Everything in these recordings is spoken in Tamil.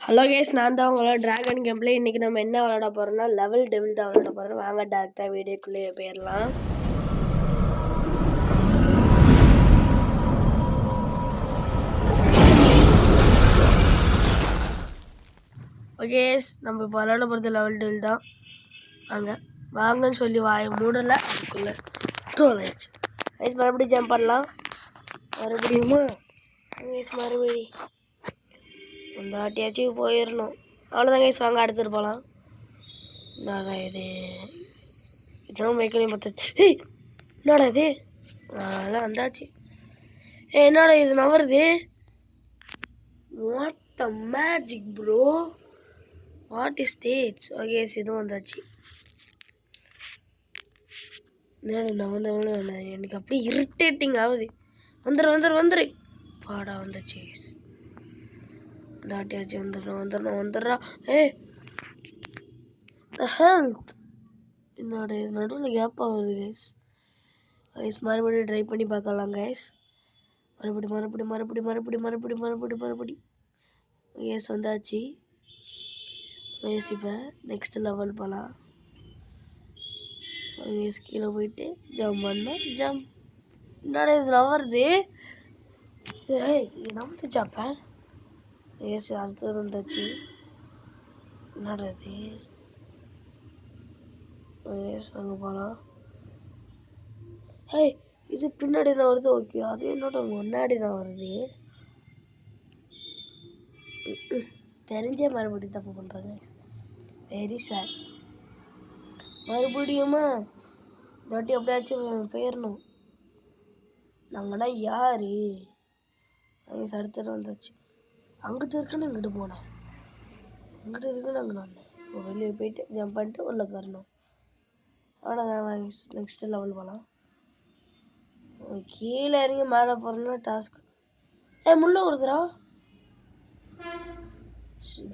ஹலோ கேஸ், நான் தான் உங்களோட ட்ராகன் கேம்ப்ளே. இன்றைக்கி நம்ம என்ன விளாட போகிறோம்னா லெவல் டெவில் தான் விளாட போகிறோம். வாங்க டேரெக்டாக வீடியோக்குள்ளேயே போயிடலாம். ஓகே, நம்ம இப்போ விளாட போகிறது லெவல் டெவில் தான். வாங்கன்னு சொல்லி மூடலை, அதுக்குள்ளே ட்ரோல் ஆயிடுச்சு. கைஸ் மறுபடியும் ஜம்ப் பண்ணலாம். மறுபடியுமா கைஸ் மறுபடி இந்த வாட்டியாச்சும் போயிடணும். அவ்வளோதான் கைஸ், வாங்க அடுத்துட்டு போகலாம். என்னடா இது, இதெல்லாம் மேய்க்கலையும் பார்த்தாச்சு. என்னடா இது, அதெல்லாம் வந்தாச்சு. என்னடா இது நவருது? What the magic bro, what is this? Okay, இதுவும் வந்தாச்சு. என்னடா நவந்தவள எனக்கு அப்படியே இரிட்டேட்டிங் ஆகுது. வந்துரு பாடா வந்துச்சு. இந்த வாட்டியாச்சு வந்துடுறா. ஹெல்த் என்னோட நடுவில் கேப் ஆகுது கைஸ். மறுபடியும் ட்ரை பண்ணி பார்க்கலாம் கைஸ். மறுபடி எஸ் வந்தாச்சு. எஸ் இப்போ நெக்ஸ்ட் லெவல் போகலாம். எஸ் கீழே போயிட்டு ஜம்ப் பண்ணால் ஜம்ப். என்னோட இதில் வருது நமத்து சாப்பேன். எஸ் அடுத்தது வந்தாச்சு. என்னது எஸ் அங்கே போகலாம். இது பின்னாடி தான் வருது. ஓகே, அது என்னோட முன்னாடி தான் வருது. தெரிஞ்சே மறுபடியும் தப்பு பண்ணுறாங்க. Very sir. மறுபடியுமா இந்த வாட்டி எப்படியாச்சும் போயிடணும். நாங்கன்னா யார் அடுத்தது வந்துச்சு. அங்கிட்டு இருக்குன்னு இங்கிட்டு போனேன், அங்கிட்டு இருக்குன்னு அங்கே வந்தேன். வெளியே போயிட்டு ஜம்ப் பண்ணிட்டு உள்ள தரணும். அவ்வளோதான். நெக்ஸ்ட் லெவல் போகலாம். கீழே இறங்கி மேலே போகிறதுனா டாஸ்க். முள்ள வருதுடா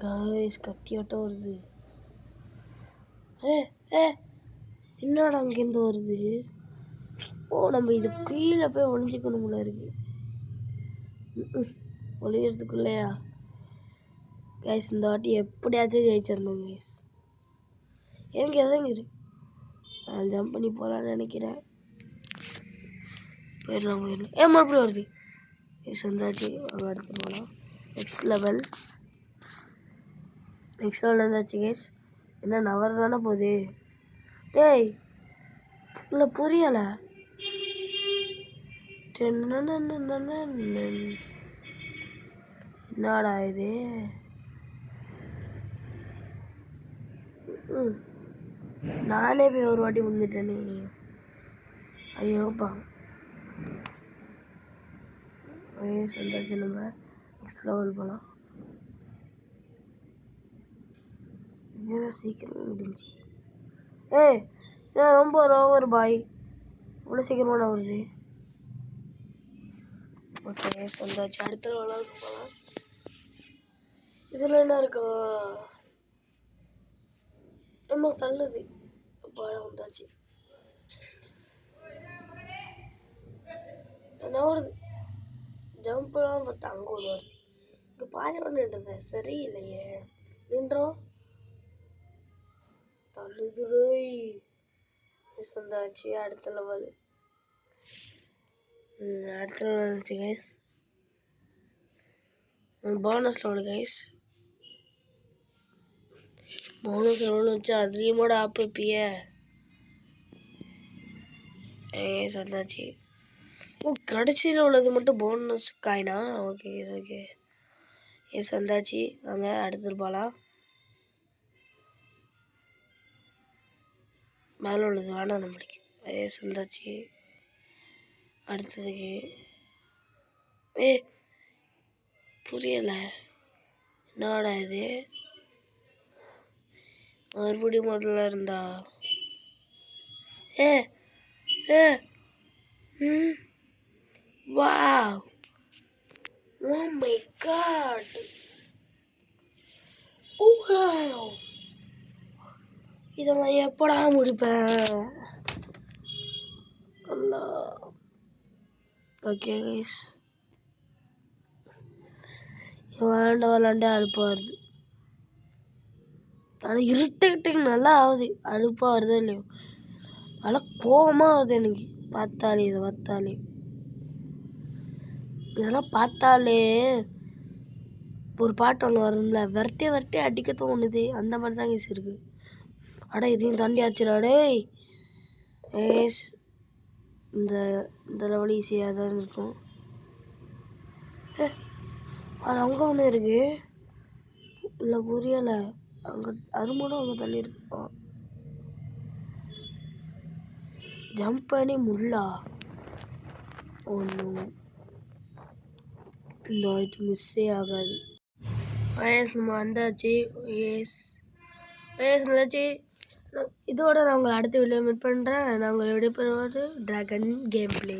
கைஸ், கத்தியாட்டம் வருது. என்னடா அங்கேருந்து வருது? நம்ம இது கீழே போய் ஒளிஞ்சிக்கணும்ல இருக்கு. ஒளிகிறதுக்குள்ளையா கைஸ் இந்த வாட்டி எப்படியாச்சும் ஜெயிச்சிடணும் கைஸ். இறங்கிரு. நான் ஜம்ப் பண்ணி போகலான்னு நினைக்கிறேன். போயிடலாம். மறுபடியும் வருது. எஸ் வந்தாச்சு. அங்கே எடுத்துகிட்டு போகலாம். நெக்ஸ்ட் லெவல் வந்தாச்சு கேஸ். என்ன நவர் தானே போகுது? டேய் இல்லை புரியலை. என்னடா இது? நானே போய் ஒரு வாட்டி வந்துட்டேனே. ஐயோப்பா. சந்தாச்சு. நம்ம நெக்ஸ்ட் லெவல் போகலாம். இதெல்லாம் சீக்கிரம் முடிஞ்சு. நான் ரொம்ப ரோவர் பாய். இவ்வளோ சீக்கிரமாக நான் வருது. ஓகே வந்தாச்சு. அடுத்த லெவலுக்கு போகலாம். இதில் என்ன இருக்கா? நம்ம தள்ளுது. பாடம் வந்தாச்சு. என்ன வருது? ஜம்ப்லாம் பார்த்தா அங்கே ஒன்று வருது. இங்கே பாதி ஒன்று நின்றது சரியில்லையே. நின்றோம் தள்ளுதுரோய். வந்தாச்சு. அடுத்த லெவல் வந்துச்சு guys. Bonus level guys. Bonus level வச்சு அதுலேயுமோட ஆப்பு இப்பயே வந்தாச்சு. கடைசியில் உள்ளது மட்டும் போனஸ் காயினா? ஓகே எஸ் வந்தாச்சு. அங்கே அடுத்துட்டு போகலாம். மேலே உள்ளது வேணாம் நம்மளுக்கு. எஸ் வந்தாச்சு. அடுத்ததுக்கு புரியலை. என்னடா இது? மறுபடியும் முதல்ல இருந்தா Wow! Oh my God! Wow! இதை நான் எப்படா முடிப்பேன்? அல்லா. ஓகே கைஸ், விளாண்டு அழுப்பாக வருது. ஆனால் இருட்டுக்கிட்டு நல்லா ஆகுது, அழுப்பாக வருதோ இல்லையோ, நல்லா கோவமாக ஆகுது எனக்கு பார்த்தாலே. இதை பார்த்தாலே இதெல்லாம் பார்த்தாலே ஒரு பாட்டு ஒன்று வரும்ல, விரட்டி விரட்டி அடிக்க தோணுது, அந்த மாதிரி தான் கேஸ் இருக்குது. இதையும் தாண்டி ஆச்சுடா ஏஸ். இந்த இந்த லெவல் ஈஸியாக தான் இருக்கும். அது அங்கே ஒன்று இருக்குது இல்லை, புரியலை. அங்கே அருமூடம் அங்கே தள்ளி இருக்கும். ஜம்ப் பண்ணி முள்ளா ஒன்று இந்த வாய்ட்டு மிஸ்ஸே ஆகாது. நம்ம வந்தாச்சு. நல்லாச்சு. இதோட நான் உங்களை அடுத்த வீடியோ மீட் பண்ணுறேன். நான் உங்களை விடைபெறுவது டிராகன் கேம் பிளே.